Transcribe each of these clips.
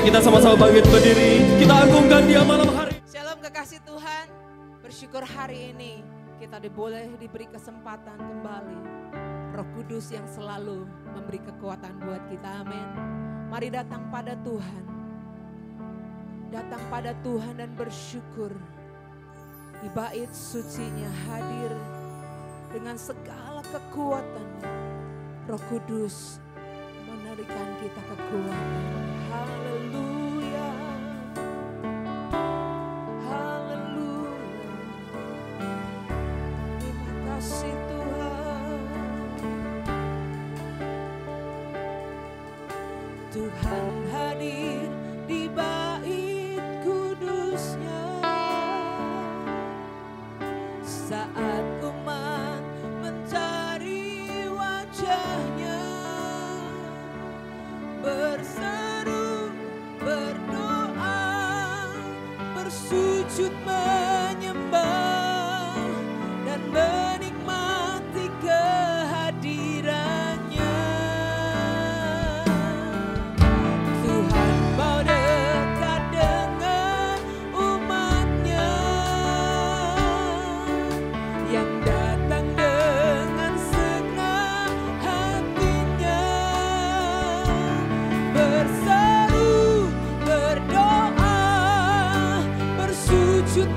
kita sama-sama bangkit berdiri. Kita agungkan Dia malam hari. Shalom kekasih Tuhan. Bersyukur hari ini kita boleh diberi kesempatan kembali. Roh Kudus yang selalu memberi kekuatan buat kita. Amin. Mari datang pada Tuhan. Datang pada Tuhan dan bersyukur. Di bait sucinya hadir dengan segala kekuatannya. Roh Kudus menarikan kita kekuatan. Haleluya. Haleluya. Terima kasih Tuhan. Tuhan hadir di bait kudusnya saat umat mencari wajahnya, berseru, berdoa, bersujud menyembah dan menikmati kehadirannya. Tuhan mau dekat dengan umatnya yang datang dengan senang hatinya, berseru, berdoa, bersujud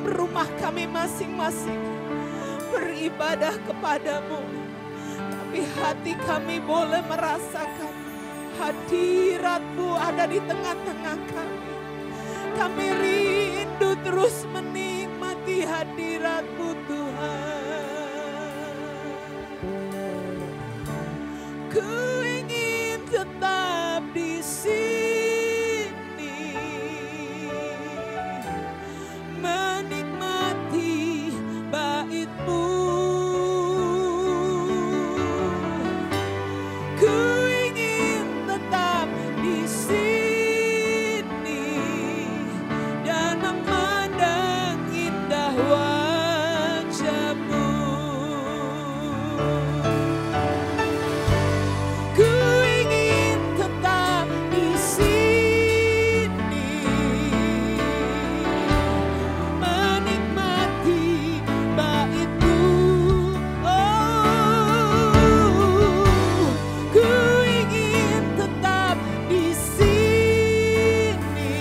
dalam rumah kami masing-masing beribadah kepadamu, tapi hati kami boleh merasakan hadirat-Mu ada di tengah-tengah kami. Kami rindu terus menikmati hadirat-Mu Tuhan. Ku ingin tetap di sini, menikmati bait-Mu. Ku ingin tetap di sini dan memandang indah wajah-Mu. Ku ingin tetap di sini, menikmati bait-Mu. Ku ingin tetap di sini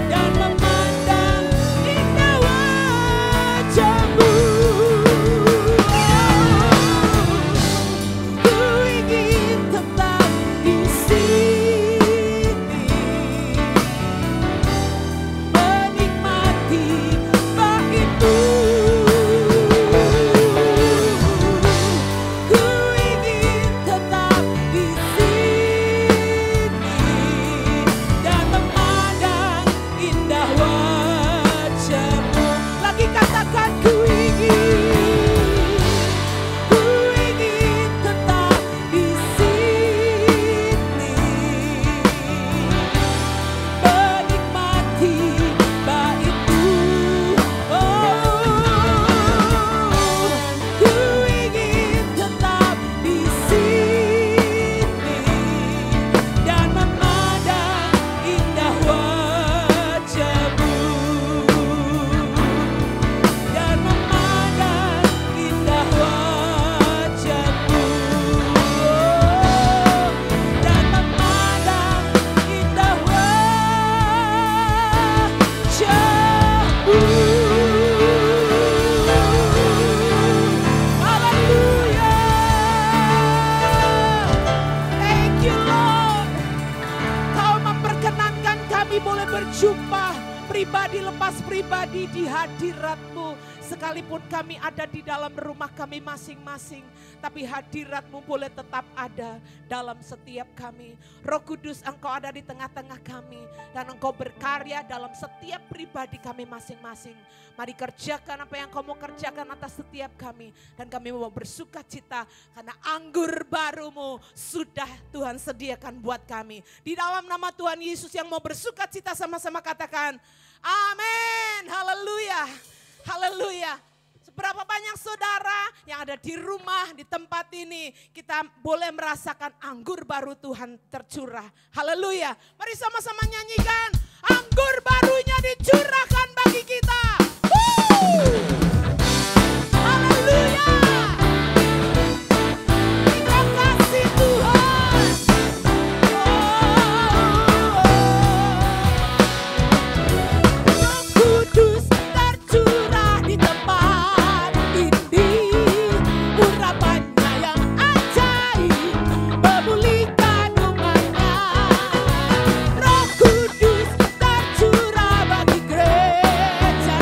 dan memandang indah wajah-Mu. Ku ingin tetap di sini, menikmati bait-Mu. Ku ingin tetap di sini dan memandang indah wajah-Mu. Lagi katakan ku ingin tetap di sini, menikmati bait-Mu. Ku ingin tetap di sini dan memandang indah wajah-Mu, dan memandang indah wajah-Mu, dan memandang indah wajah-Mu. Haleluya. Thank you Lord. Kau memperkenankan kami boleh berjumpa pribadi lepas pribadi di hadirat-Mu. Sekalipun kami ada di dalam rumah kami masing-masing, tapi hadirat-Mu boleh tetap ada dalam setiap kami. Roh Kudus, Engkau ada di tengah-tengah kami dan Engkau berkarya dalam setiap pribadi kami masing-masing. Mari kerjakan apa yang Kau mau kerjakan atas setiap kami, dan kami mau bersuka cita karena anggur baru-Mu sudah Tuhan sediakan buat kami. Di dalam nama Tuhan Yesus yang mau bersuka cita, sama-sama katakan amin. Haleluya. Haleluya. Seberapa banyak saudara yang ada di rumah, di tempat ini, kita boleh merasakan anggur baru Tuhan tercurah. Haleluya. Mari sama-sama nyanyikan, anggur barunya dicurahkan bagi kita. Haleluya. Terima kasih Tuhan. Roh Kudus tercurah di tempat ini, urapannya yang ajaib memulihkan umatnya. Roh Kudus tercurah bagi gereja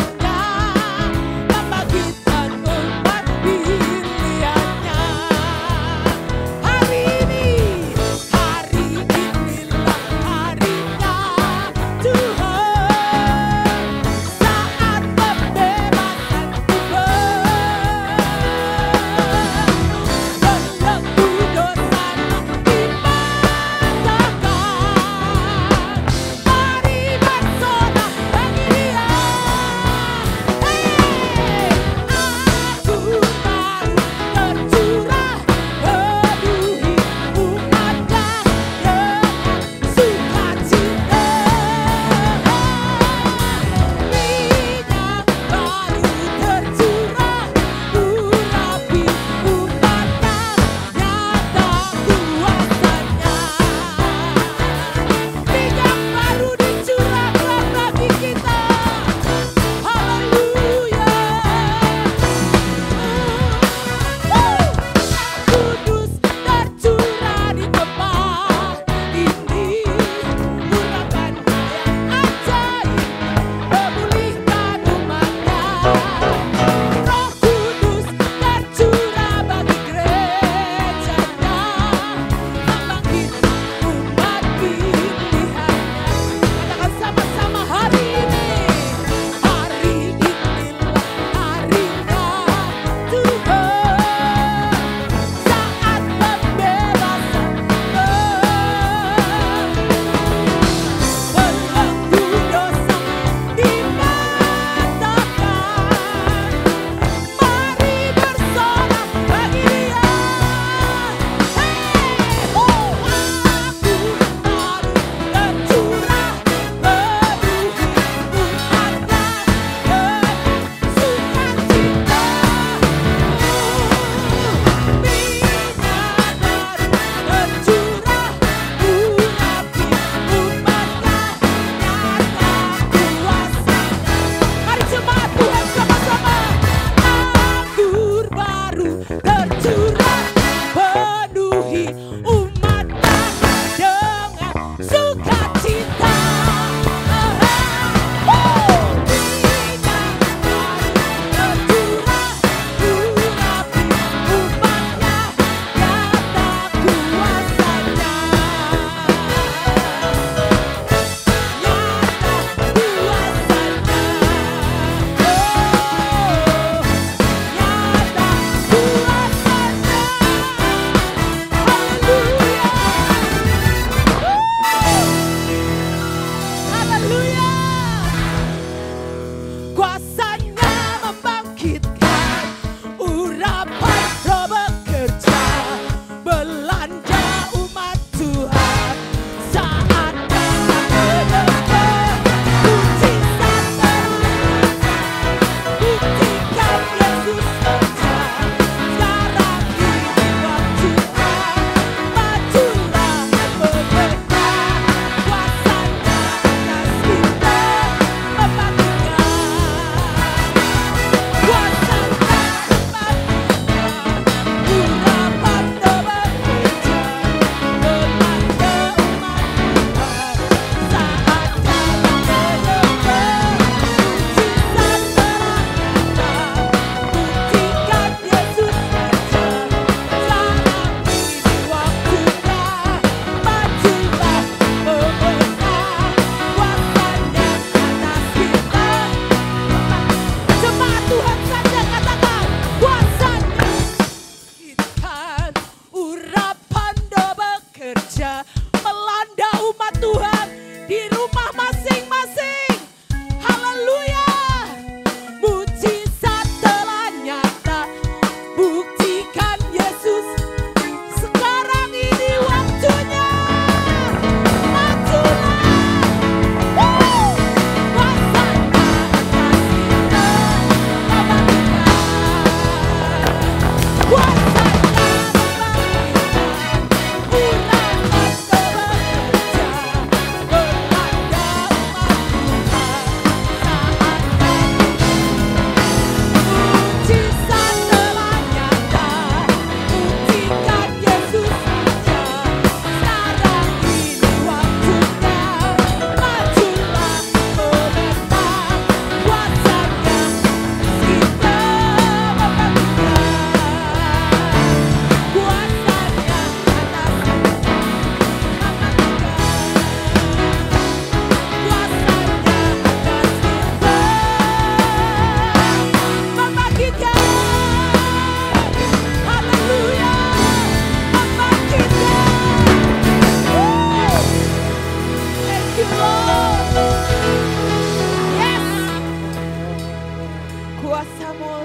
Kuasa-Mu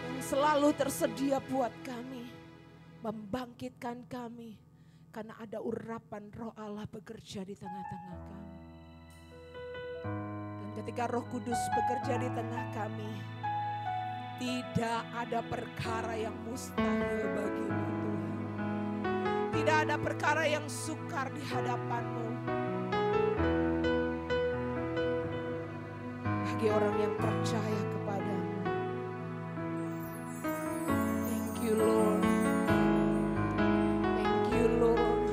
yang selalu tersedia buat kami, membangkitkan kami, karena ada urapan Roh Allah bekerja di tengah-tengah kami. Dan ketika Roh Kudus bekerja di tengah kami, tidak ada perkara yang mustahil bagimu Tuhan. Tidak ada perkara yang sukar di hadapan-Mu. Bagi orang yang percaya kepada-Mu. Thank you Lord. Thank you Lord.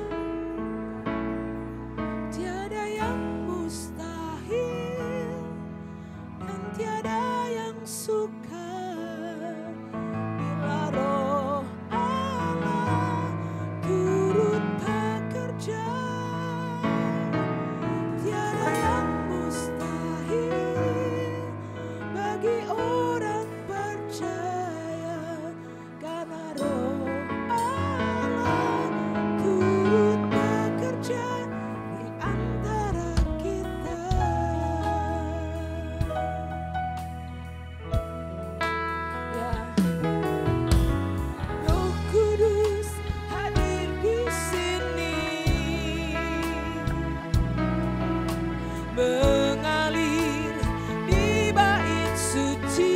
Tiada yang mustahil dan tiada yang sukar bila Roh Allah turut bekerja. Tiada yang mustahil bagi orang percaya, karena Roh Allah turut bekerja di antara kita. Ya, Roh Kudus hadir di sini, mengalir di bait suci.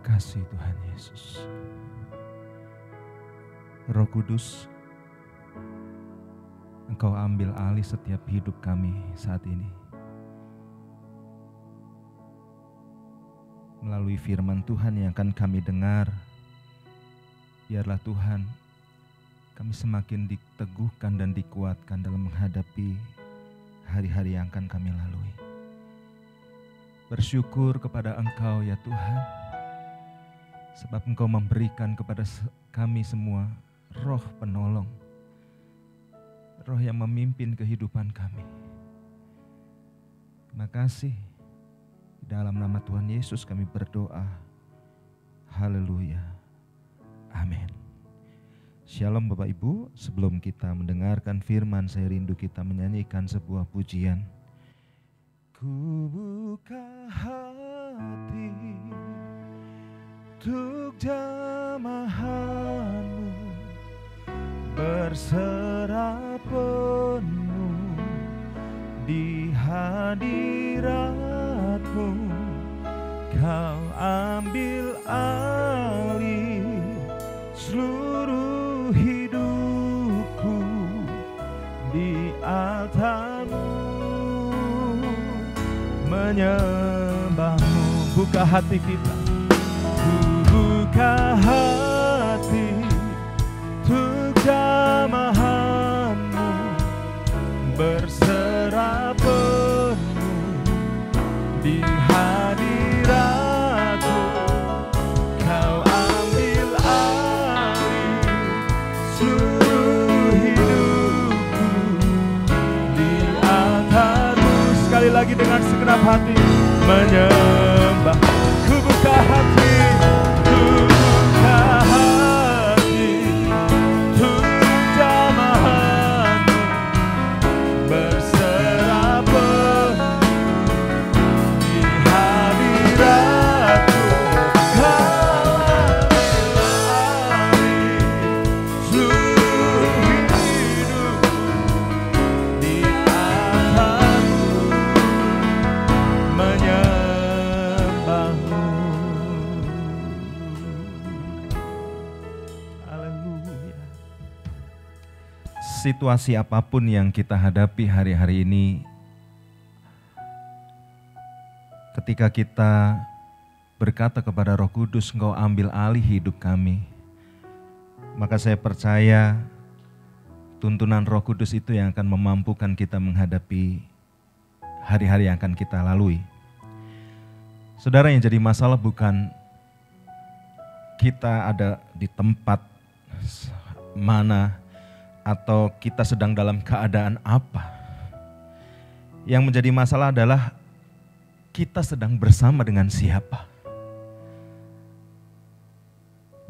kasih Tuhan Yesus. Roh Kudus, Engkau ambil alih setiap hidup kami saat ini. Melalui firman Tuhan yang akan kami dengar, biarlah Tuhan kami semakin diteguhkan dan dikuatkan dalam menghadapi hari-hari yang akan kami lalui. Bersyukur kepada Engkau ya Tuhan, sebab Engkau memberikan kepada kami semua roh penolong, roh yang memimpin kehidupan kami. Terima kasih. Di dalam nama Tuhan Yesus kami berdoa. Haleluya. Amin. Shalom Bapak Ibu, sebelum kita mendengarkan firman, saya rindu kita menyanyikan sebuah pujian. Ku buka hati untuk jamahan-Mu, berserah penuh di hadirat-Mu. Kau ambil alih seluruh hidupku di altar-Mu, menyembah-Mu. Buka hati kita, ku buka hati untuk jamahan-Mu, berserah penuh di hadirat-Mu. Kau ambil alih seluruh hidupku di altar-Mu. Sekali lagi dengan segenap hati menyembah. Ku buka hati, ku buka hati untuk jamahan-Mu, berserah penuh di hadirat-Mu. Kau ambil alih seluruh hidup di altar-Mu, menyembah-Mu. Haleluya. Situasi apapun yang kita hadapi hari-hari ini, ketika kita berkata kepada Roh Kudus, Engkau ambil alih hidup kami, maka saya percaya tuntunan Roh Kudus itu yang akan memampukan kita menghadapi hari-hari yang akan kita lalui. Saudara, yang jadi masalah bukan kita ada di tempat mana atau kita sedang dalam keadaan apa. Yang menjadi masalah adalah kita sedang bersama dengan siapa.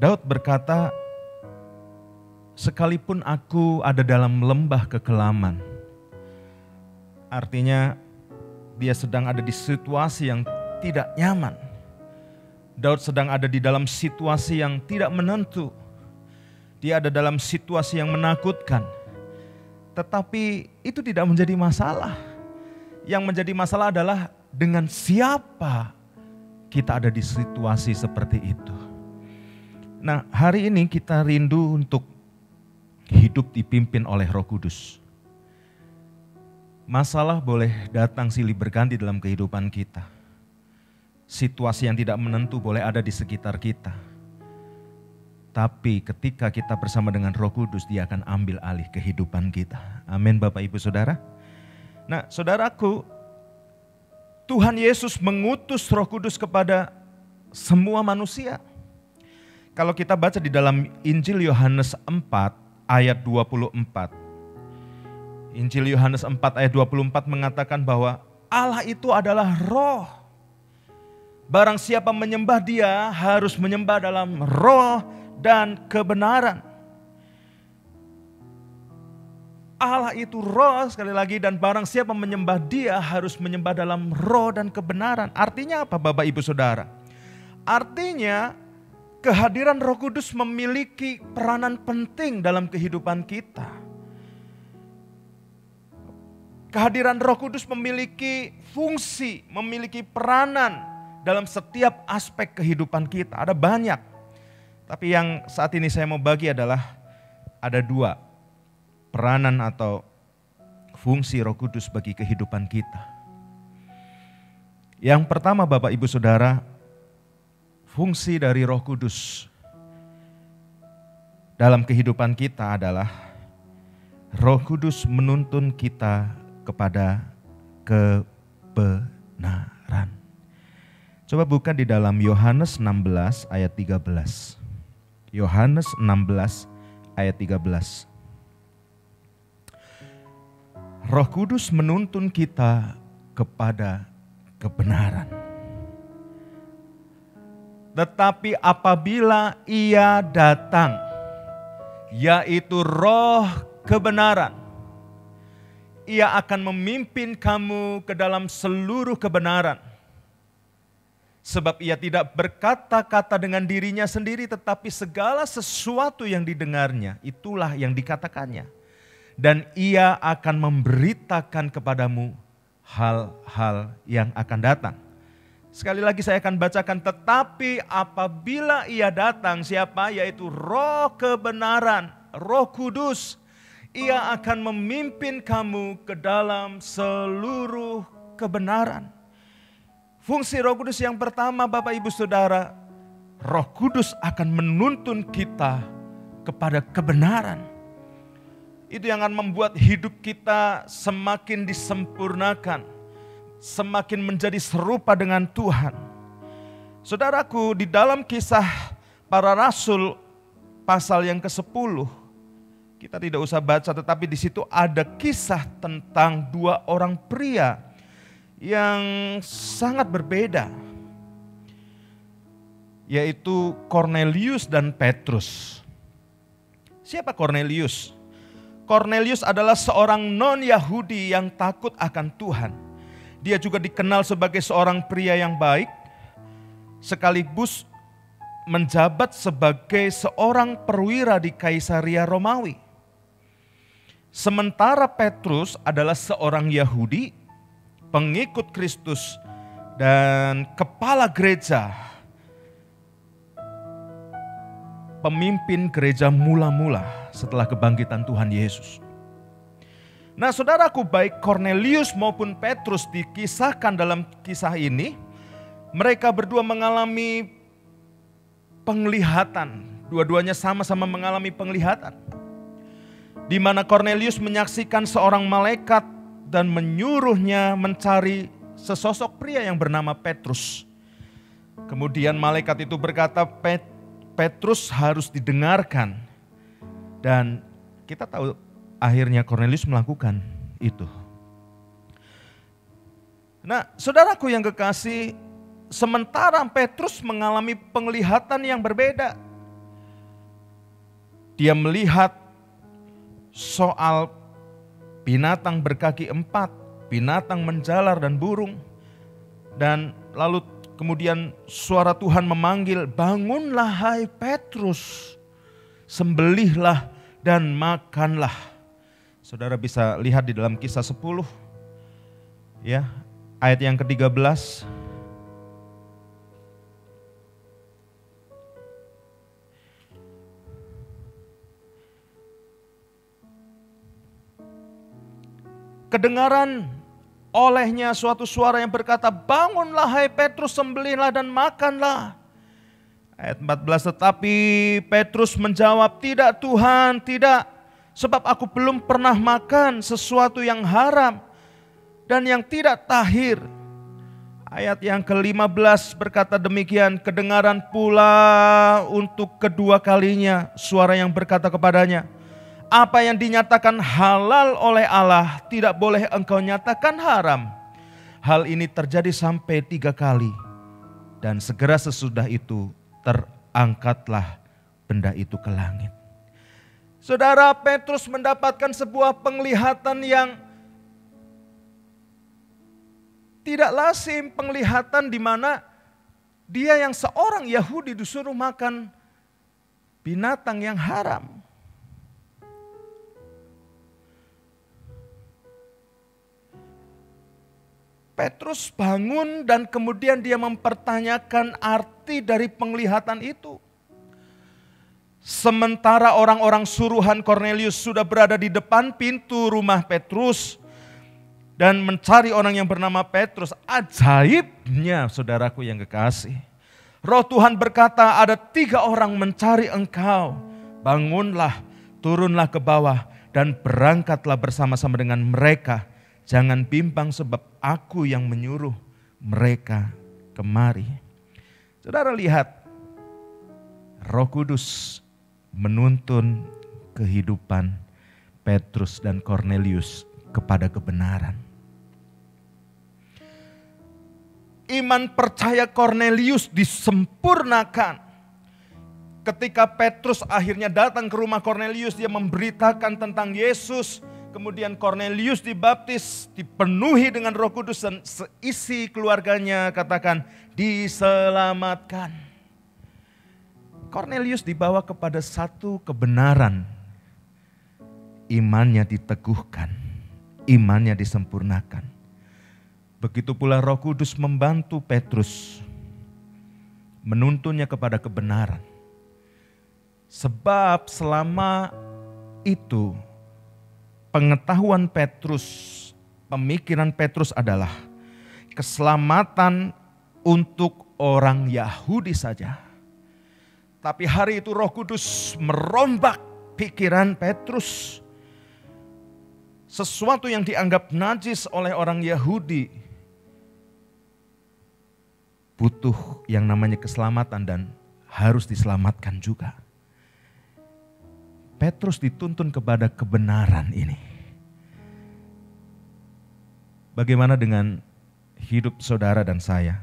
Daud berkata, sekalipun aku ada dalam lembah kekelaman. Artinya dia sedang ada di situasi yang tidak nyaman. Daud sedang ada di dalam situasi yang tidak menentu. Dia ada dalam situasi yang menakutkan. Tetapi itu tidak menjadi masalah. Yang menjadi masalah adalah dengan siapa kita ada di situasi seperti itu. Nah, hari ini kita rindu untuk hidup dipimpin oleh Roh Kudus. Masalah boleh datang silih berganti dalam kehidupan kita. Situasi yang tidak menentu boleh ada di sekitar kita. Tapi ketika kita bersama dengan Roh Kudus, Dia akan ambil alih kehidupan kita. Amin Bapak Ibu Saudara. Nah saudaraku, Tuhan Yesus mengutus Roh Kudus kepada semua manusia. Kalau kita baca di dalam Injil Yohanes 4 ayat 24. Injil Yohanes 4 ayat 24 mengatakan bahwa Allah itu adalah roh. Barang siapa menyembah Dia harus menyembah dalam roh dan kebenaran. Allah itu roh, sekali lagi, dan barang siapa menyembah Dia harus menyembah dalam roh dan kebenaran. Artinya apa Bapak Ibu Saudara? Artinya kehadiran Roh Kudus memiliki peranan penting dalam kehidupan kita. Kehadiran Roh Kudus memiliki fungsi, memiliki peranan dalam setiap aspek kehidupan kita. Ada banyak. Tapi yang saat ini saya mau bagi adalah ada 2 peranan atau fungsi Roh Kudus bagi kehidupan kita. Yang pertama Bapak Ibu Saudara, fungsi dari Roh Kudus dalam kehidupan kita adalah Roh Kudus menuntun kita kepada kebenaran. Coba buka di dalam Yohanes 16 ayat 13. Yohanes 16 ayat 13. Roh Kudus menuntun kita kepada kebenaran. Tetapi apabila Ia datang, yaitu Roh kebenaran, Ia akan memimpin kamu ke dalam seluruh kebenaran. Sebab Ia tidak berkata-kata dengan dirinya sendiri, tetapi segala sesuatu yang didengarnya, itulah yang dikatakannya. Dan Ia akan memberitakan kepadamu hal-hal yang akan datang. Sekali lagi saya akan bacakan, tetapi apabila Ia datang, siapa? Yaitu Roh kebenaran, Roh Kudus. Ia akan memimpin kamu ke dalam seluruh kebenaran. Fungsi Roh Kudus yang pertama Bapak Ibu Saudara, Roh Kudus akan menuntun kita kepada kebenaran. Itu yang akan membuat hidup kita semakin disempurnakan, semakin menjadi serupa dengan Tuhan. Saudaraku, di dalam Kisah Para Rasul pasal yang ke-10, kita tidak usah baca, tetapi di situ ada kisah tentang 2 orang pria yang sangat berbeda, yaitu Cornelius dan Petrus. Siapa Cornelius? Cornelius adalah seorang non-Yahudi yang takut akan Tuhan. Dia juga dikenal sebagai seorang pria yang baik, sekaligus menjabat sebagai seorang perwira di Kaisaria Romawi. Sementara Petrus adalah seorang Yahudi, pengikut Kristus dan kepala gereja, pemimpin gereja mula-mula setelah kebangkitan Tuhan Yesus. Nah saudaraku, baik Cornelius maupun Petrus dikisahkan dalam kisah ini, mereka berdua mengalami penglihatan. Dua-duanya sama-sama mengalami penglihatan. Di mana Cornelius menyaksikan seorang malaikat dan menyuruhnya mencari sesosok pria yang bernama Petrus. Kemudian malaikat itu berkata, Petrus harus didengarkan. Dan kita tahu akhirnya Cornelius melakukan itu. Nah, saudaraku yang kekasih, sementara Petrus mengalami penglihatan yang berbeda. Dia melihat soal binatang berkaki 4, binatang menjalar dan burung. Dan lalu kemudian suara Tuhan memanggil, bangunlah hai Petrus, sembelihlah dan makanlah. Saudara bisa lihat di dalam Kisah 10, ya, ayat yang ke-13. Kedengaran olehnya suatu suara yang berkata, bangunlah hai Petrus, sembelihlah dan makanlah. Ayat 14, tetapi Petrus menjawab, tidak Tuhan, tidak. Sebab aku belum pernah makan sesuatu yang haram dan yang tidak tahir. Ayat yang ke-15 berkata demikian, kedengaran pula untuk kedua kalinya suara yang berkata kepadanya, apa yang dinyatakan halal oleh Allah tidak boleh engkau nyatakan haram. Hal ini terjadi sampai 3 kali. Dan segera sesudah itu terangkatlah benda itu ke langit. Saudara, Petrus mendapatkan sebuah penglihatan yang tidak lazim. Penglihatan di mana dia yang seorang Yahudi disuruh makan binatang yang haram. Petrus bangun dan kemudian dia mempertanyakan arti dari penglihatan itu. Sementara orang-orang suruhan Kornelius sudah berada di depan pintu rumah Petrus dan mencari orang yang bernama Petrus. Ajaibnya saudaraku yang kekasih, Roh Tuhan berkata, ada 3 orang mencari engkau. Bangunlah, turunlah ke bawah dan berangkatlah bersama-sama dengan mereka. Jangan bimbang sebab aku yang menyuruh mereka kemari. Saudara lihat, Roh Kudus menuntun kehidupan Petrus dan Kornelius kepada kebenaran. Iman percaya Kornelius disempurnakan. Ketika Petrus akhirnya datang ke rumah Kornelius, dia memberitakan tentang Yesus. Kemudian Kornelius dibaptis, dipenuhi dengan Roh Kudus dan seisi keluarganya katakan diselamatkan. Kornelius dibawa kepada satu kebenaran. Imannya diteguhkan, imannya disempurnakan. Begitu pula Roh Kudus membantu Petrus, menuntunnya kepada kebenaran. Sebab selama itu pengetahuan Petrus, pemikiran Petrus adalah keselamatan untuk orang Yahudi saja. Tapi hari itu Roh Kudus merombak pikiran Petrus. Sesuatu yang dianggap najis oleh orang Yahudi butuh yang namanya keselamatan dan harus diselamatkan juga. Petrus dituntun kepada kebenaran ini. Bagaimana dengan hidup saudara dan saya?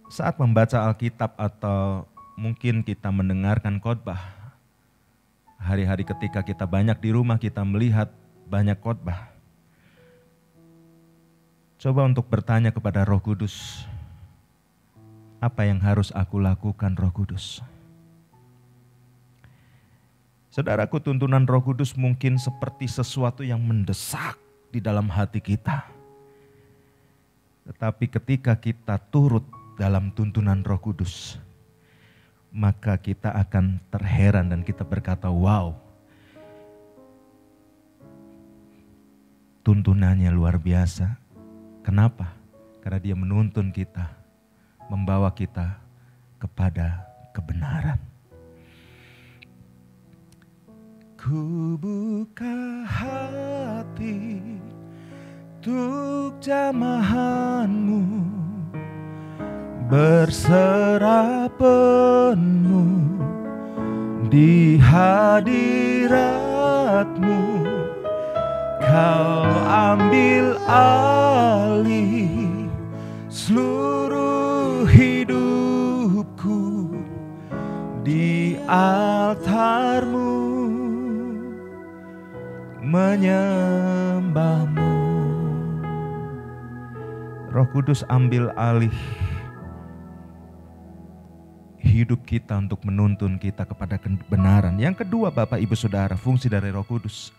Saat membaca Alkitab atau mungkin kita mendengarkan khotbah, hari-hari ketika kita banyak di rumah kita melihat banyak khotbah. Coba untuk bertanya kepada Roh Kudus, apa yang harus aku lakukan Roh Kudus? Saudaraku, tuntunan Roh Kudus mungkin seperti sesuatu yang mendesak di dalam hati kita. Tetapi ketika kita turut dalam tuntunan Roh Kudus, maka kita akan terheran dan kita berkata, wow, tuntunannya luar biasa. Kenapa? Karena dia menuntun kita, membawa kita kepada kebenaran. Ku buka hati untuk jamahanmu, berserah penuh di hadiratmu. Kau ambil alih seluruh hidupku di altarmu, menyembahmu. Roh Kudus ambil alih hidup kita untuk menuntun kita kepada kebenaran. Yang kedua, Bapak Ibu Saudara, fungsi dari Roh Kudus.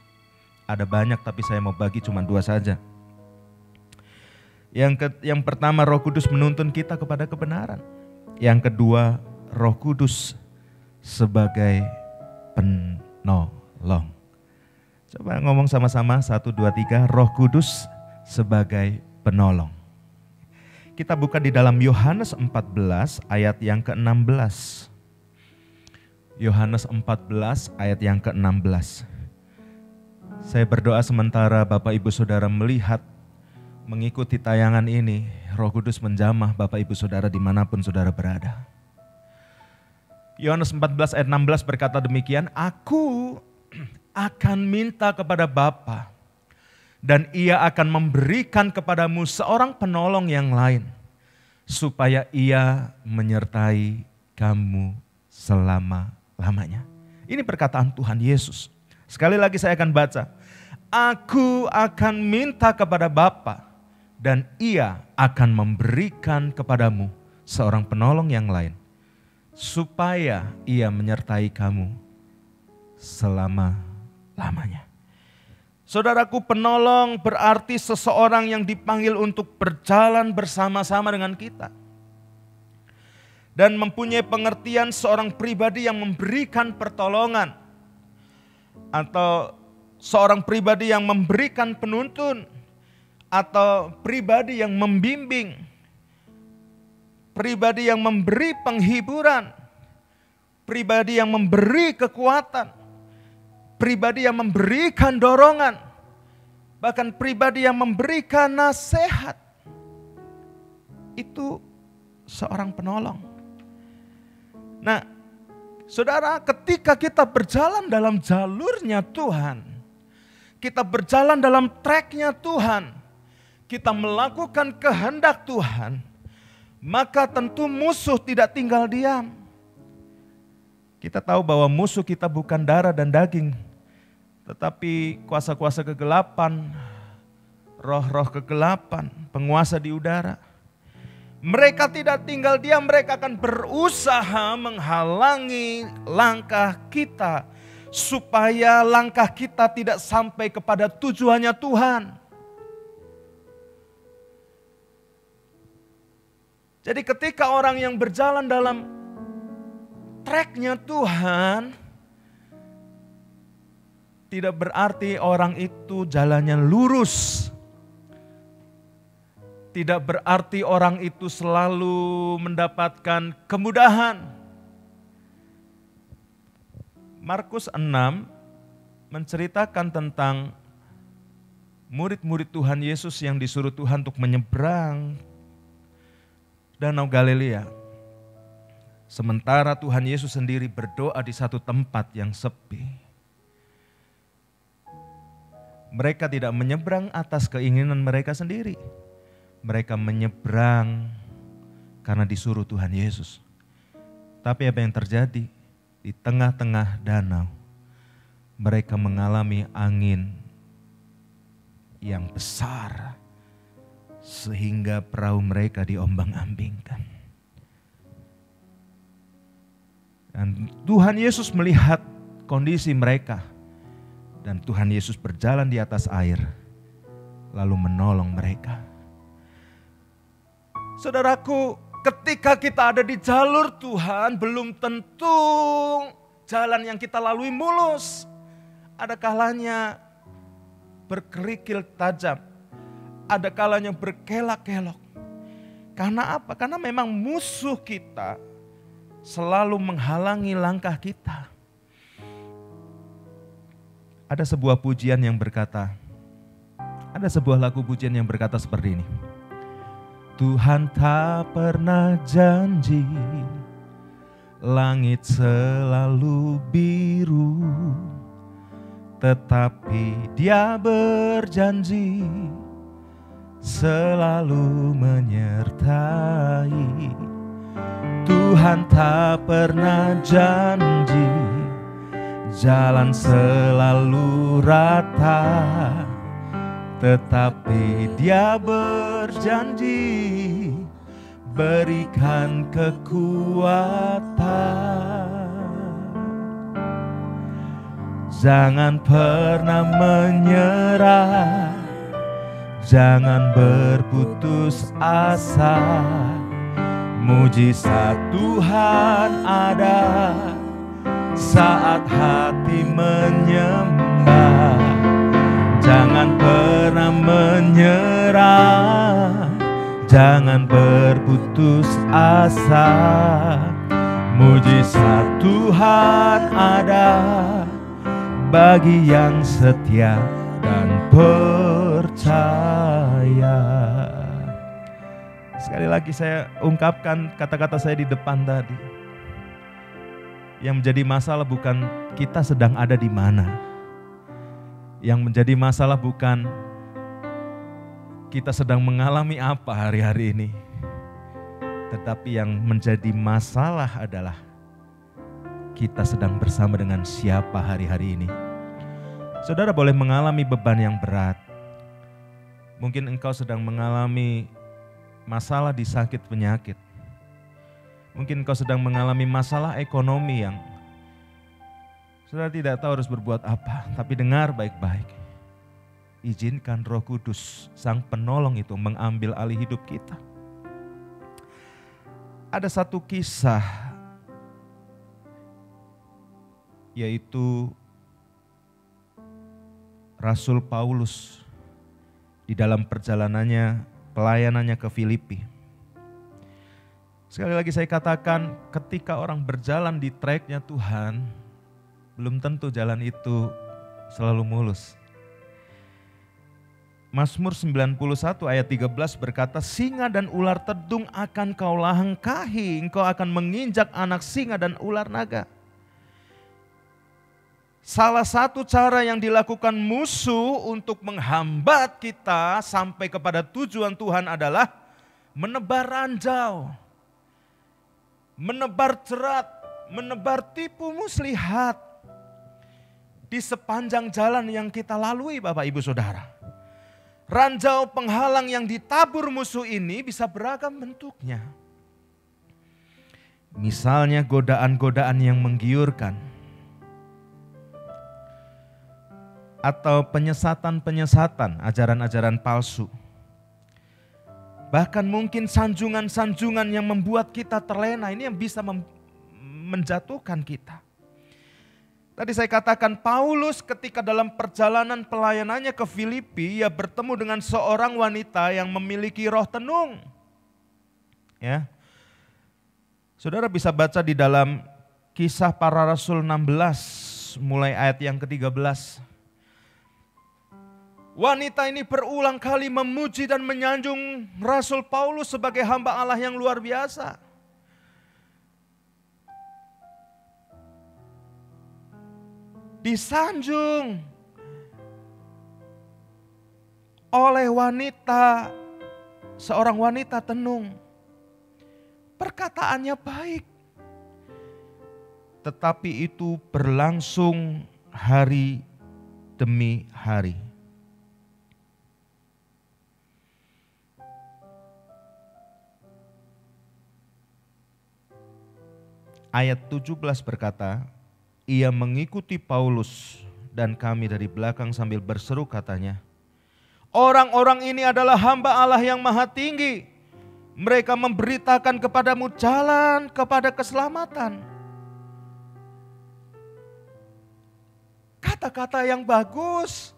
Ada banyak tapi saya mau bagi cuma 2 saja. Yang pertama, Roh Kudus menuntun kita kepada kebenaran. Yang kedua, Roh Kudus sebagai penolong. Coba ngomong sama-sama, 1, 2, 3, Roh Kudus sebagai penolong. Kita buka di dalam Yohanes 14 ayat yang ke-16. Yohanes 14 ayat yang ke-16. Saya berdoa sementara Bapak Ibu Saudara melihat, mengikuti tayangan ini, Roh Kudus menjamah Bapak Ibu Saudara dimanapun saudara berada. Yohanes 14 ayat 16 berkata demikian, aku akan minta kepada Bapa dan Ia akan memberikan kepadamu seorang penolong yang lain, supaya Ia menyertai kamu selama-lamanya. Ini perkataan Tuhan Yesus. Sekali lagi saya akan baca. Aku akan minta kepada Bapa dan Ia akan memberikan kepadamu seorang penolong yang lain, supaya Ia menyertai kamu selama-lamanya. Saudaraku, penolong berarti seseorang yang dipanggil untuk berjalan bersama-sama dengan kita. Dan mempunyai pengertian seorang pribadi yang memberikan pertolongan. Atau seorang pribadi yang memberikan penuntun. Atau pribadi yang membimbing. Pribadi yang memberi penghiburan. Pribadi yang memberi kekuatan. Pribadi yang memberikan dorongan, bahkan pribadi yang memberikan nasihat. Itu seorang penolong. Nah, saudara, ketika kita berjalan dalam jalurnya Tuhan, kita berjalan dalam tracknya Tuhan, kita melakukan kehendak Tuhan, maka tentu musuh tidak tinggal diam. Kita tahu bahwa musuh kita bukan darah dan daging, tetapi kuasa-kuasa kegelapan, roh-roh kegelapan, penguasa di udara. Mereka tidak tinggal diam, mereka akan berusaha menghalangi langkah kita, supaya langkah kita tidak sampai kepada tujuannya Tuhan. Jadi ketika orang yang berjalan dalam tracknya Tuhan, tidak berarti orang itu jalannya lurus. Tidak berarti orang itu selalu mendapatkan kemudahan. Markus 6 menceritakan tentang murid-murid Tuhan Yesus yang disuruh Tuhan untuk menyeberang Danau Galilea. Sementara Tuhan Yesus sendiri berdoa di satu tempat yang sepi. Mereka tidak menyeberang atas keinginan mereka sendiri. Mereka menyeberang karena disuruh Tuhan Yesus. Tapi apa yang terjadi? Di tengah-tengah danau, mereka mengalami angin yang besar, sehingga perahu mereka diombang-ambingkan. Dan Tuhan Yesus melihat kondisi mereka. Dan Tuhan Yesus berjalan di atas air, lalu menolong mereka. Saudaraku, ketika kita ada di jalur Tuhan, belum tentu jalan yang kita lalui mulus. Ada kalanya berkerikil tajam, ada kalanya berkelak-kelok. Karena apa? Karena memang musuh kita selalu menghalangi langkah kita. Ada sebuah pujian yang berkata, ada sebuah lagu pujian yang berkata seperti ini. Tuhan tak pernah janji, langit selalu biru, tetapi Dia berjanji selalu menyertai. Tuhan tak pernah janji, jalan selalu rata, tetapi Dia berjanji berikan kekuatan. Jangan pernah menyerah, jangan berputus asa. Mujizat Tuhan ada saat hati menyembah. Jangan pernah menyerah, jangan berputus asa. Mujizat Tuhan ada bagi yang setia dan percaya. Sekali lagi saya ungkapkan kata-kata saya di depan tadi. Yang menjadi masalah bukan kita sedang ada di mana. Yang menjadi masalah bukan kita sedang mengalami apa hari-hari ini. Tetapi yang menjadi masalah adalah kita sedang bersama dengan siapa hari-hari ini. Saudara boleh mengalami beban yang berat. Mungkin engkau sedang mengalami masalah di sakit penyakit. Mungkin engkau sedang mengalami masalah ekonomi yang saudara tidak tahu harus berbuat apa. Tapi dengar baik-baik. izinkan Roh Kudus, Sang Penolong itu mengambil alih hidup kita. Ada satu kisah, yaitu Rasul Paulus di dalam perjalanannya, pelayanannya ke Filipi. Sekali lagi saya katakan, ketika orang berjalan di treknya Tuhan, belum tentu jalan itu selalu mulus. Mazmur 91 ayat 13 berkata, singa dan ular tedung akan kau langkahi, engkau akan menginjak anak singa dan ular naga. Salah satu cara yang dilakukan musuh untuk menghambat kita sampai kepada tujuan Tuhan adalah menebar ranjau, menebar jerat, menebar tipu muslihat di sepanjang jalan yang kita lalui, Bapak Ibu Saudara. Ranjau penghalang yang ditabur musuh ini bisa beragam bentuknya. Misalnya godaan-godaan yang menggiurkan, atau penyesatan-penyesatan, ajaran-ajaran palsu. Bahkan mungkin sanjungan-sanjungan yang membuat kita terlena, ini yang bisa menjatuhkan kita. Tadi saya katakan Paulus ketika dalam perjalanan pelayanannya ke Filipi, ia bertemu dengan seorang wanita yang memiliki roh tenung. Ya. Saudara bisa baca di dalam Kisah Para Rasul 16 mulai ayat yang ke-13. Wanita ini berulang kali memuji dan menyanjung Rasul Paulus sebagai hamba Allah yang luar biasa. Disanjung oleh wanita, seorang wanita tenung. Perkataannya baik, tetapi itu berlangsung hari demi hari. Ayat 17 berkata, ia mengikuti Paulus dan kami dari belakang sambil berseru katanya, orang-orang ini adalah hamba Allah yang maha tinggi. Mereka memberitakan kepadamu jalan kepada keselamatan. Kata-kata yang bagus.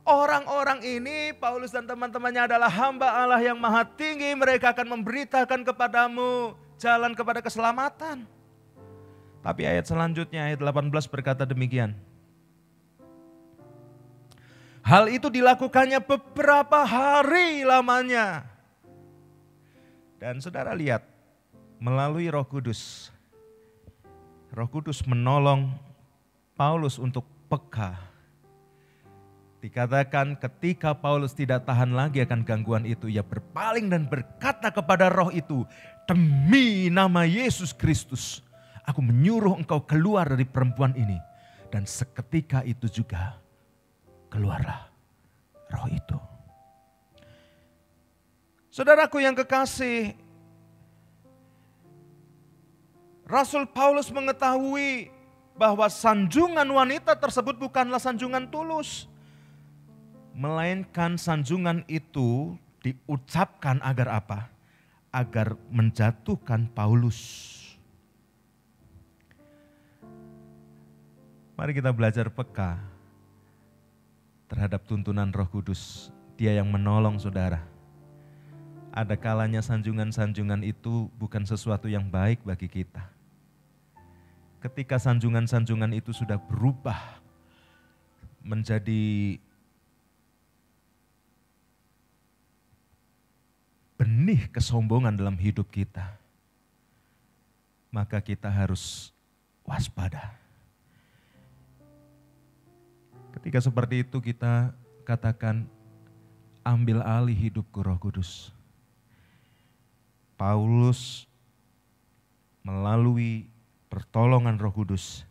Orang-orang ini, Paulus dan teman-temannya adalah hamba Allah yang maha tinggi. Mereka akan memberitakan kepadamu jalan kepada keselamatan. Tapi ayat selanjutnya, ayat 18 berkata demikian. Hal itu dilakukannya beberapa hari lamanya. Dan saudara lihat, melalui Roh Kudus menolong Paulus untuk peka. Dikatakan ketika Paulus tidak tahan lagi akan gangguan itu, ia berpaling dan berkata kepada roh itu, demi nama Yesus Kristus, aku menyuruh engkau keluar dari perempuan ini. Dan seketika itu juga keluarlah roh itu. Saudaraku yang kekasih, Rasul Paulus mengetahui bahwa sanjungan wanita tersebut bukanlah sanjungan tulus. Melainkan sanjungan itu diucapkan agar apa? Agar menjatuhkan Paulus. Mari kita belajar peka terhadap tuntunan Roh Kudus. Dia yang menolong saudara. Ada kalanya sanjungan-sanjungan itu bukan sesuatu yang baik bagi kita. Ketika sanjungan-sanjungan itu sudah berubah menjadi benih kesombongan dalam hidup kita, maka kita harus waspada. Ketika seperti itu kita katakan, ambil alih hidupku Roh Kudus. Paulus melalui pertolongan Roh Kudus,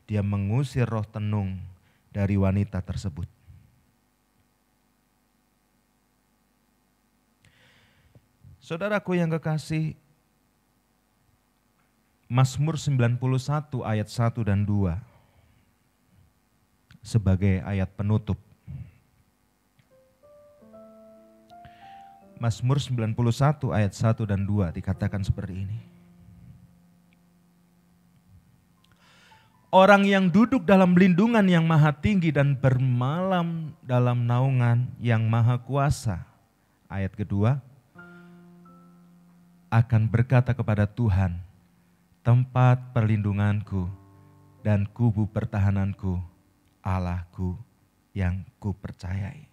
dia mengusir roh tenung dari wanita tersebut. Saudaraku yang kekasih, Mazmur 91 ayat 1 dan 2 sebagai ayat penutup. Mazmur 91 ayat 1 dan 2 dikatakan seperti ini. Orang yang duduk dalam lindungan yang maha tinggi dan bermalam dalam naungan yang maha kuasa. Ayat kedua, akan berkata kepada Tuhan, tempat perlindunganku dan kubu pertahananku, Allahku yang kupercayai.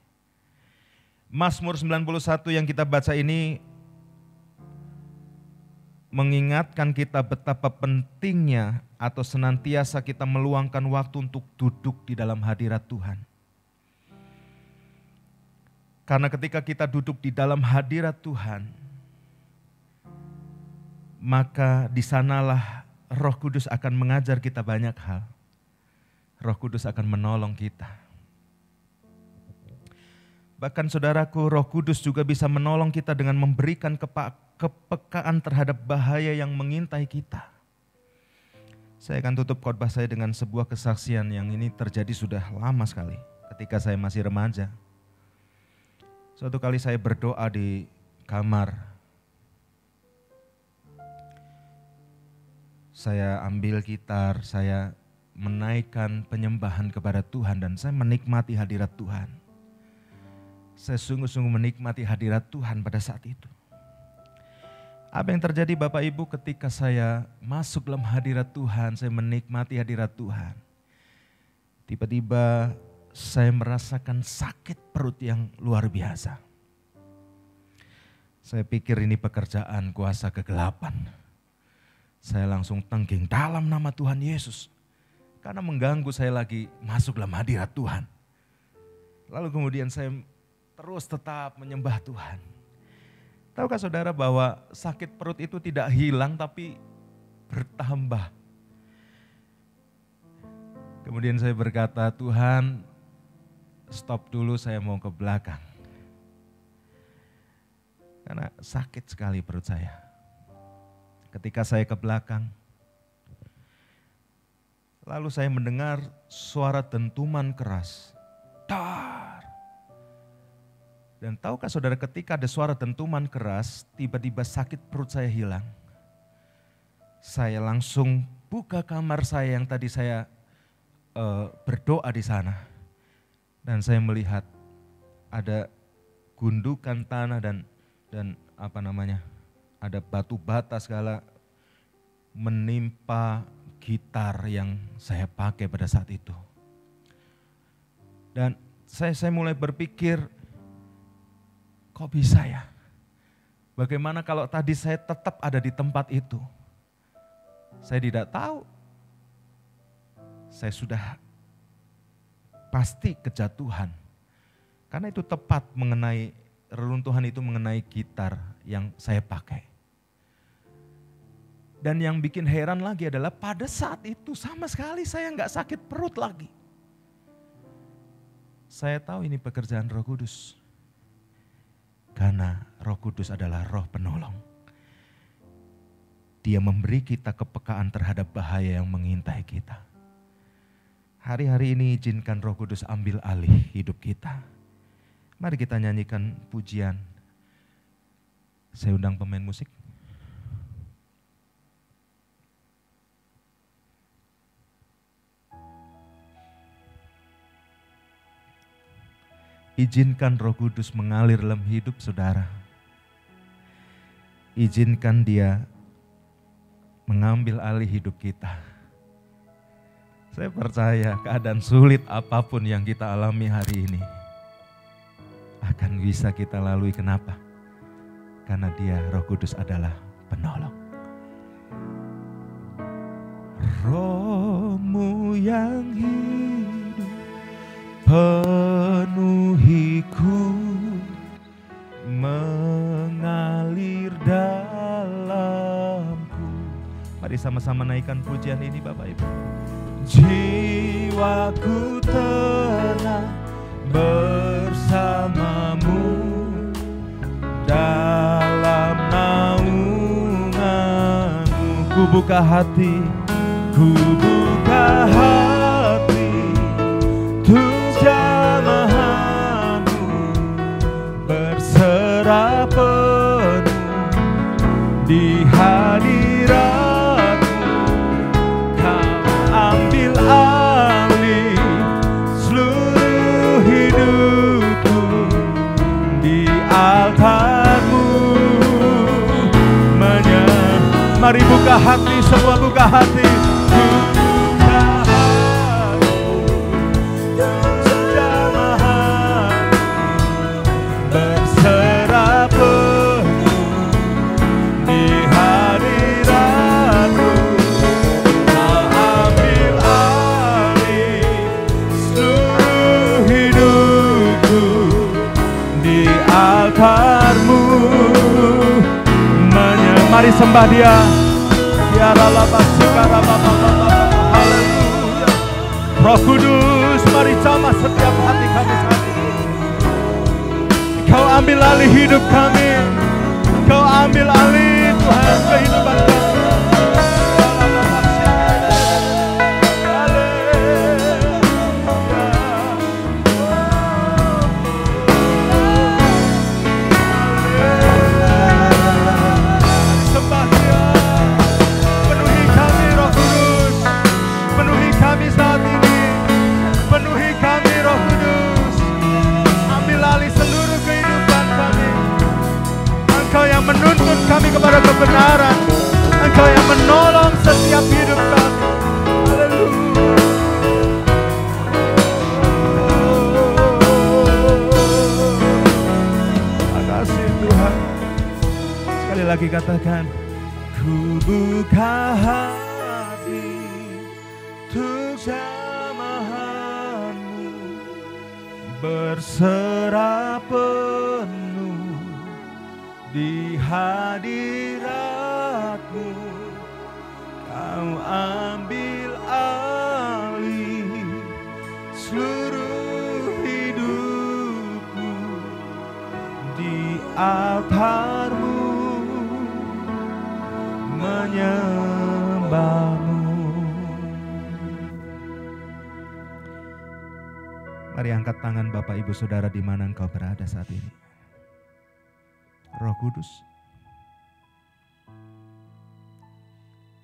Mazmur 91 yang kita baca ini mengingatkan kita betapa pentingnya atau senantiasa kita meluangkan waktu untuk duduk di dalam hadirat Tuhan. Karena ketika kita duduk di dalam hadirat Tuhan, maka di sanalah Roh Kudus akan mengajar kita banyak hal. Roh Kudus akan menolong kita. Bahkan saudaraku, Roh Kudus juga bisa menolong kita dengan memberikan kepekaan terhadap bahaya yang mengintai kita. Saya akan tutup khotbah saya dengan sebuah kesaksian yang ini terjadi sudah lama sekali ketika saya masih remaja. Suatu kali saya berdoa di kamar. Saya ambil gitar, saya menaikkan penyembahan kepada Tuhan dan saya menikmati hadirat Tuhan. Saya sungguh-sungguh menikmati hadirat Tuhan pada saat itu. Apa yang terjadi Bapak Ibu ketika saya masuk dalam hadirat Tuhan, saya menikmati hadirat Tuhan. Tiba-tiba saya merasakan sakit perut yang luar biasa. Saya pikir ini pekerjaan kuasa kegelapan. Saya langsung tengging dalam nama Tuhan Yesus. Karena mengganggu saya lagi masuk dalam hadirat Tuhan. Lalu kemudian saya terus tetap menyembah Tuhan. Tahukah saudara bahwa sakit perut itu tidak hilang tapi bertambah. Kemudian saya berkata, Tuhan stop dulu, saya mau ke belakang. Karena sakit sekali perut saya. Ketika saya ke belakang, lalu saya mendengar suara dentuman keras. Dar. Dan tahukah saudara ketika ada suara dentuman keras, tiba-tiba sakit perut saya hilang. Saya langsung buka kamar saya yang tadi saya berdoa di sana. Dan saya melihat ada gundukan tanah dan ada batu bata segala menimpa gitar yang saya pakai pada saat itu. Dan saya mulai berpikir, kok bisa ya? Bagaimana kalau tadi saya tetap ada di tempat itu? Saya tidak tahu. Saya sudah pasti kejatuhan. Karena itu tepat mengenai, reruntuhan itu mengenai gitar yang saya pakai. Dan yang bikin heran lagi adalah pada saat itu sama sekali saya nggak sakit perut lagi. Saya tahu ini pekerjaan Roh Kudus. Karena Roh Kudus adalah Roh penolong. Dia memberi kita kepekaan terhadap bahaya yang mengintai kita. Hari-hari ini izinkan Roh Kudus ambil alih hidup kita. Mari kita nyanyikan pujian. Saya undang pemain musik. Izinkan Roh Kudus mengalir dalam hidup saudara. Izinkan Dia mengambil alih hidup kita. Saya percaya keadaan sulit apapun yang kita alami hari ini akan bisa kita lalui. Kenapa? Karena Dia, Roh Kudus adalah penolong. Roh-Mu yang hidup penuhiku, mengalir dalamku. Mari sama-sama naikkan pujian ini Bapak Ibu. Jiwaku tenang bersamamu dalam naunganmu. Ku buka hati, ku buka hati untuk jamahanmu, berserah buka hati, semua buka hati. Mari sembah Dia. Haleluya. Roh Kudus, mari jamah setiap hati kami saat ini. Engkau ambil alih hidup kami. Engkau ambil alih Tuhan kehidupan kami. Menuntun kami kepada kebenaran. Engkau yang menolong setiap hidup kami. Haleluya. Terima kasih Tuhan. Sekali lagi katakan, ku buka hati untuk jamahan-Mu, berserah penuh di hadirat-Mu. Kau ambil alih seluruh hidupku, di altar-Mu menyembah-Mu. Mari angkat tangan Bapak Ibu Saudara di mana engkau berada saat ini. Roh Kudus,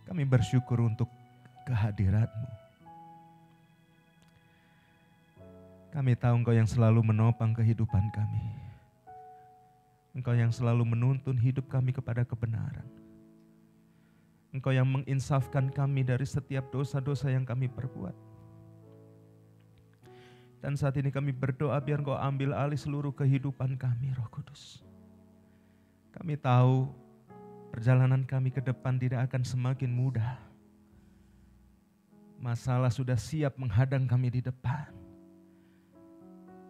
kami bersyukur untuk kehadirat-Mu. Kami tahu Engkau yang selalu menopang kehidupan kami. Engkau yang selalu menuntun hidup kami kepada kebenaran. Engkau yang menginsafkan kami dari setiap dosa-dosa yang kami perbuat. Dan saat ini kami berdoa biar Engkau ambil alih seluruh kehidupan kami, Roh Kudus. Kami tahu perjalanan kami ke depan tidak akan semakin mudah. Masalah sudah siap menghadang kami di depan.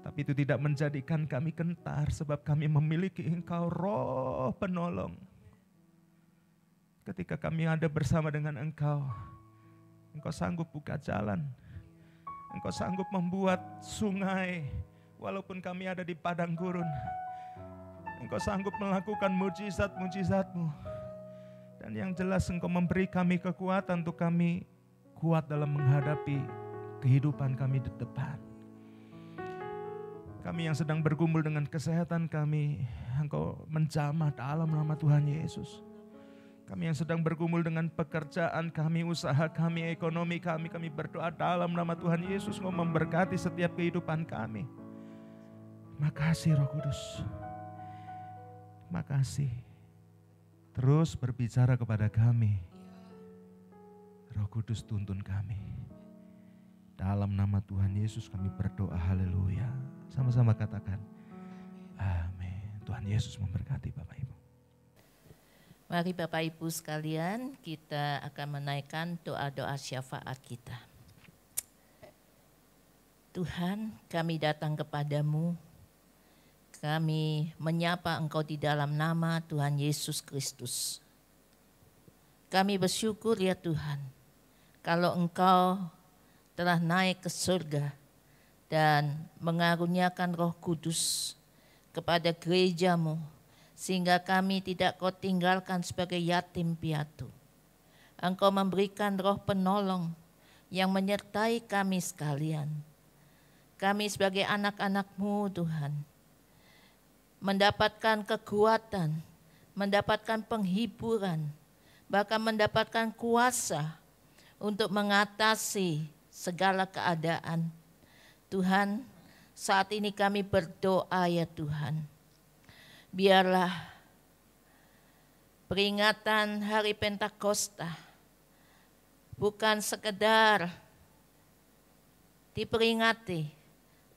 Tapi itu tidak menjadikan kami gentar sebab kami memiliki Engkau, Roh Penolong. Ketika kami ada bersama dengan Engkau, Engkau sanggup buka jalan. Engkau sanggup membuat sungai walaupun kami ada di padang gurun. Engkau sanggup melakukan mujizat-mujizat-Mu. Dan yang jelas Engkau memberi kami kekuatan untuk kami kuat dalam menghadapi kehidupan kami di depan. Kami yang sedang bergumul dengan kesehatan kami, Engkau menjamah dalam nama Tuhan Yesus. Kami yang sedang bergumul dengan pekerjaan kami, usaha kami, ekonomi kami, kami berdoa dalam nama Tuhan Yesus. Engkau memberkati setiap kehidupan kami. Makasih Roh Kudus. Makasih. Terus berbicara kepada kami. Roh Kudus tuntun kami. Dalam nama Tuhan Yesus kami berdoa, haleluya. Sama-sama katakan, amin. Tuhan Yesus memberkati Bapak Ibu. Mari Bapak Ibu sekalian, kita akan menaikkan doa-doa syafaat kita. Tuhan, kami datang kepadamu. Kami menyapa Engkau di dalam nama Tuhan Yesus Kristus. Kami bersyukur ya Tuhan, kalau Engkau telah naik ke surga dan mengaruniakan Roh Kudus kepada gereja-Mu, sehingga kami tidak Kau tinggalkan sebagai yatim piatu. Engkau memberikan Roh Penolong yang menyertai kami sekalian. Kami sebagai anak-anak-Mu Tuhan, mendapatkan kekuatan, mendapatkan penghiburan, bahkan mendapatkan kuasa untuk mengatasi segala keadaan. Tuhan, saat ini kami berdoa ya Tuhan, biarlah peringatan hari Pentakosta bukan sekedar diperingati,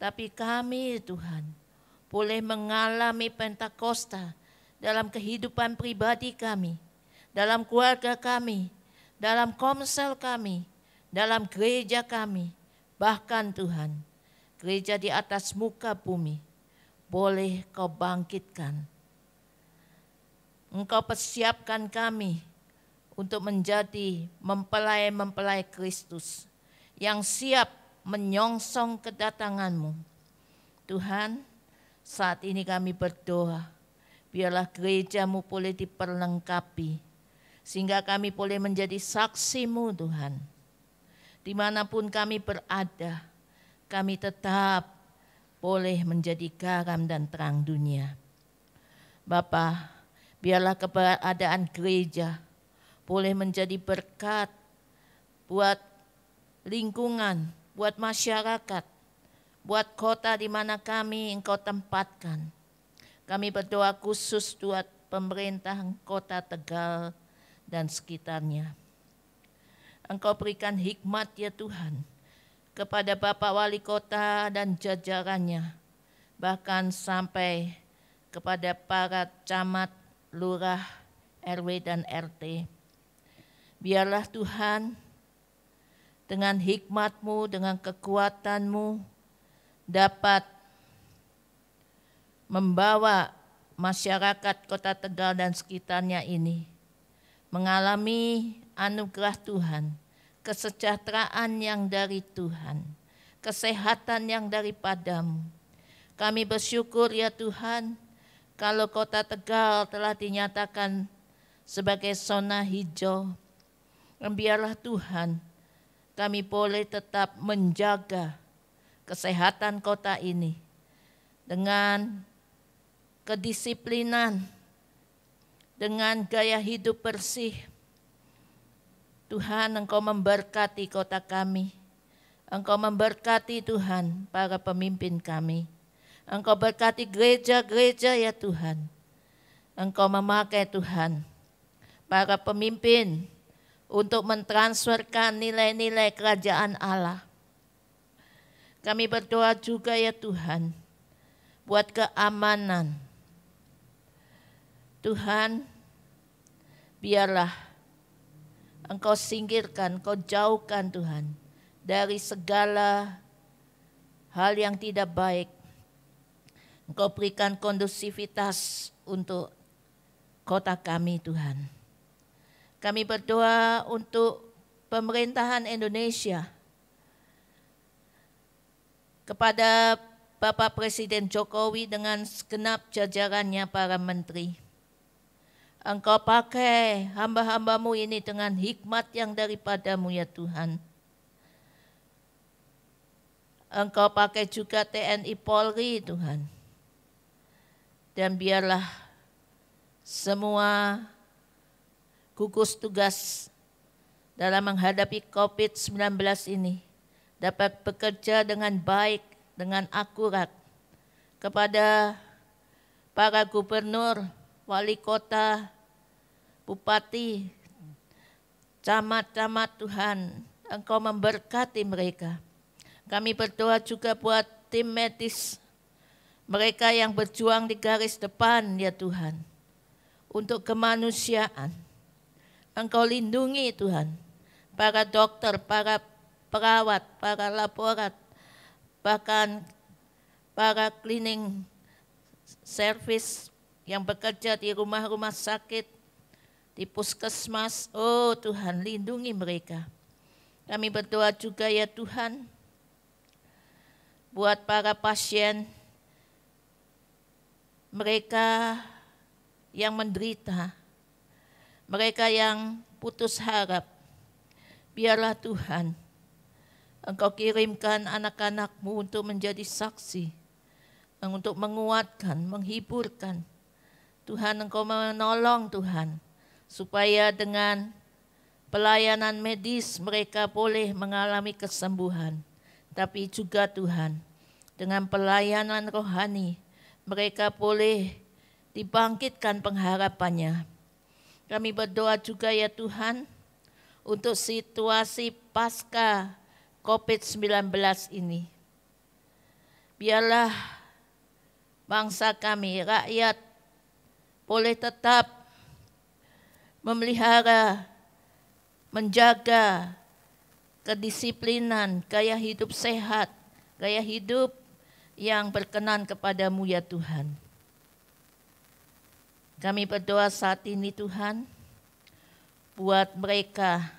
tapi kami Tuhan boleh mengalami Pentakosta dalam kehidupan pribadi kami, dalam keluarga kami, dalam komsel kami, dalam gereja kami, bahkan Tuhan, gereja di atas muka bumi, boleh Kau bangkitkan. Engkau persiapkan kami untuk menjadi mempelai-mempelai Kristus yang siap menyongsong kedatangan-Mu. Tuhan, saat ini kami berdoa, biarlah gereja-Mu boleh diperlengkapi, sehingga kami boleh menjadi saksi-Mu Tuhan. Dimanapun kami berada, kami tetap boleh menjadi garam dan terang dunia. Bapa, biarlah keberadaan gereja boleh menjadi berkat buat lingkungan, buat masyarakat, buat kota di mana kami Engkau tempatkan. Kami berdoa khusus buat pemerintah kota Tegal dan sekitarnya. Engkau berikan hikmat ya Tuhan kepada Bapak Wali Kota dan jajarannya, bahkan sampai kepada para camat, lurah, RW dan RT. Biarlah Tuhan dengan hikmat-Mu, dengan kekuatan-Mu dapat membawa masyarakat Kota Tegal dan sekitarnya ini mengalami anugerah Tuhan, kesejahteraan yang dari Tuhan, kesehatan yang daripada-Mu. Kami bersyukur ya Tuhan, kalau Kota Tegal telah dinyatakan sebagai zona hijau. Biarlah Tuhan, kami boleh tetap menjaga kesehatan kota ini dengan kedisiplinan, dengan gaya hidup bersih. Tuhan, Engkau memberkati kota kami. Engkau memberkati Tuhan para pemimpin kami. Engkau berkati gereja-gereja ya Tuhan. Engkau memakai Tuhan para pemimpin untuk mentransferkan nilai-nilai kerajaan Allah. Kami berdoa juga ya Tuhan buat keamanan. Tuhan, biarlah Engkau singkirkan, Engkau jauhkan Tuhan dari segala hal yang tidak baik. Engkau berikan kondusivitas untuk kota kami Tuhan. Kami berdoa untuk pemerintahan Indonesia, kepada Bapak Presiden Jokowi dengan segenap jajarannya para menteri. Engkau pakai hamba-hamba-Mu ini dengan hikmat yang daripada-Mu ya Tuhan. Engkau pakai juga TNI Polri Tuhan. Dan biarlah semua gugus tugas dalam menghadapi COVID-19 ini dapat bekerja dengan baik, dengan akurat kepada para gubernur, wali kota, bupati, camat-camat Tuhan. Engkau memberkati mereka. Kami berdoa juga buat tim medis, mereka yang berjuang di garis depan ya Tuhan, untuk kemanusiaan. Engkau lindungi Tuhan, para dokter, para perawat, para laborat, bahkan para cleaning service yang bekerja di rumah-rumah sakit, di puskesmas. Oh Tuhan, lindungi mereka. Kami berdoa juga ya Tuhan, buat para pasien, mereka yang menderita, mereka yang putus harap. Biarlah Tuhan, Engkau kirimkan anak-anak-Mu untuk menjadi saksi, untuk menguatkan, menghiburkan. Tuhan, Engkau menolong Tuhan, supaya dengan pelayanan medis mereka boleh mengalami kesembuhan. Tapi juga Tuhan, dengan pelayanan rohani, mereka boleh dibangkitkan pengharapannya. Kami berdoa juga ya Tuhan, untuk situasi pasca COVID-19 ini. Biarlah bangsa kami, rakyat, boleh tetap memelihara, menjaga kedisiplinan, gaya hidup sehat, gaya hidup yang berkenan kepadamu ya Tuhan. Kami berdoa saat ini Tuhan, buat mereka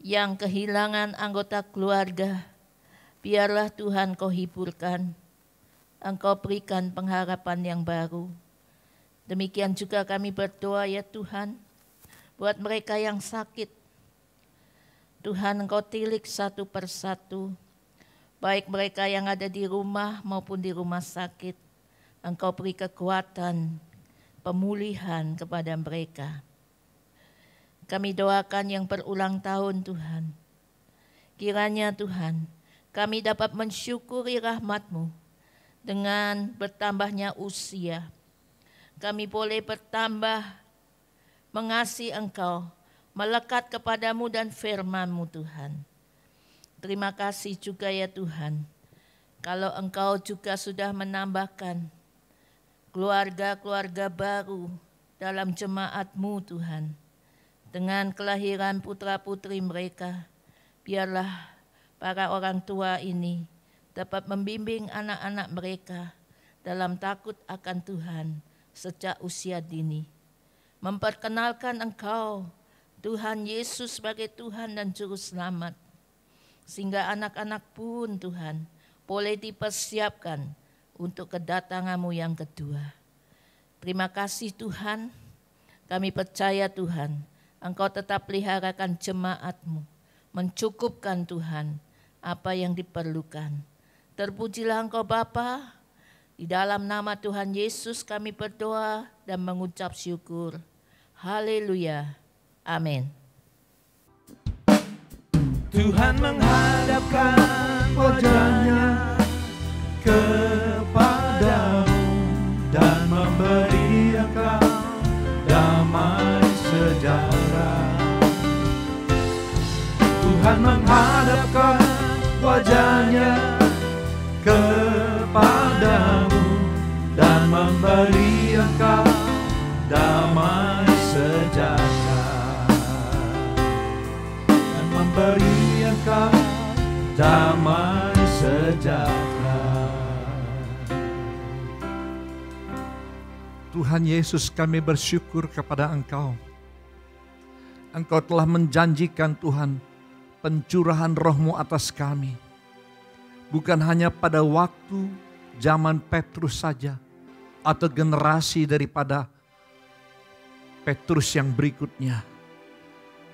yang kehilangan anggota keluarga, biarlah Tuhan Kau hiburkan, Engkau berikan pengharapan yang baru. Demikian juga kami berdoa ya Tuhan, buat mereka yang sakit, Tuhan Engkau tilik satu persatu, baik mereka yang ada di rumah maupun di rumah sakit, Engkau beri kekuatan, pemulihan kepada mereka. Kami doakan yang berulang tahun Tuhan. Kiranya Tuhan, kami dapat mensyukuri rahmat-Mu dengan bertambahnya usia. Kami boleh bertambah mengasihi Engkau, melekat kepadamu dan firman-Mu Tuhan. Terima kasih juga ya Tuhan, kalau Engkau juga sudah menambahkan keluarga-keluarga baru dalam jemaat-Mu Tuhan. Dengan kelahiran putra-putri mereka, biarlah para orang tua ini dapat membimbing anak-anak mereka dalam takut akan Tuhan sejak usia dini. Memperkenalkan Engkau, Tuhan Yesus sebagai Tuhan dan Juru Selamat. Sehingga anak-anak pun Tuhan boleh dipersiapkan untuk kedatangan-Mu yang kedua. Terima kasih Tuhan, kami percaya Tuhan, Engkau tetap peliharakan jemaat-Mu, mencukupkan Tuhan apa yang diperlukan. Terpujilah Engkau Bapa, di dalam nama Tuhan Yesus kami berdoa dan mengucap syukur. Haleluya. Amin. Tuhan menghadapkan wajahnya kepadamu dan memberi engkau damai sejahtera. Tuhan menghadapkan wajahnya kepadamu dan memberi engkau damai sejahtera. Dan memberi engkau damai sejahtera. Tuhan Yesus, kami bersyukur kepada Engkau. Engkau telah menjanjikan Tuhan pencurahan roh-Mu atas kami. Bukan hanya pada waktu zaman Petrus saja atau generasi daripada Petrus yang berikutnya.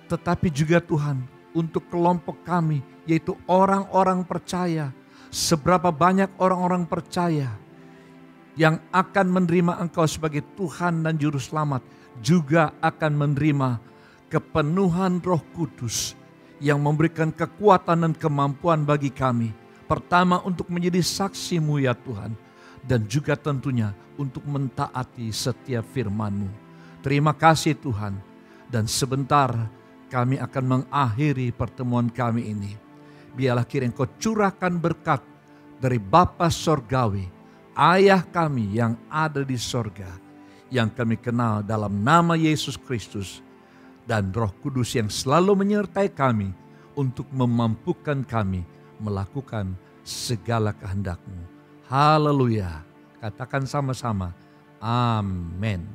Tetapi juga Tuhan untuk kelompok kami, yaitu orang-orang percaya. Seberapa banyak orang-orang percaya yang akan menerima Engkau sebagai Tuhan dan Juru Selamat, juga akan menerima kepenuhan Roh Kudus yang memberikan kekuatan dan kemampuan bagi kami. Pertama untuk menjadi saksi-Mu ya Tuhan, dan juga tentunya untuk mentaati setiap firman-Mu. Terima kasih Tuhan, dan sebentar kami akan mengakhiri pertemuan kami ini. Biarlah kiranya Engkau curahkan berkat dari Bapa Sorgawi, Ayah kami yang ada di sorga, yang kami kenal dalam nama Yesus Kristus, dan Roh Kudus yang selalu menyertai kami untuk memampukan kami melakukan segala kehendak-Mu. Haleluya. Katakan sama-sama, amin.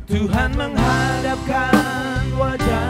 Tuhan menghadapkan wajah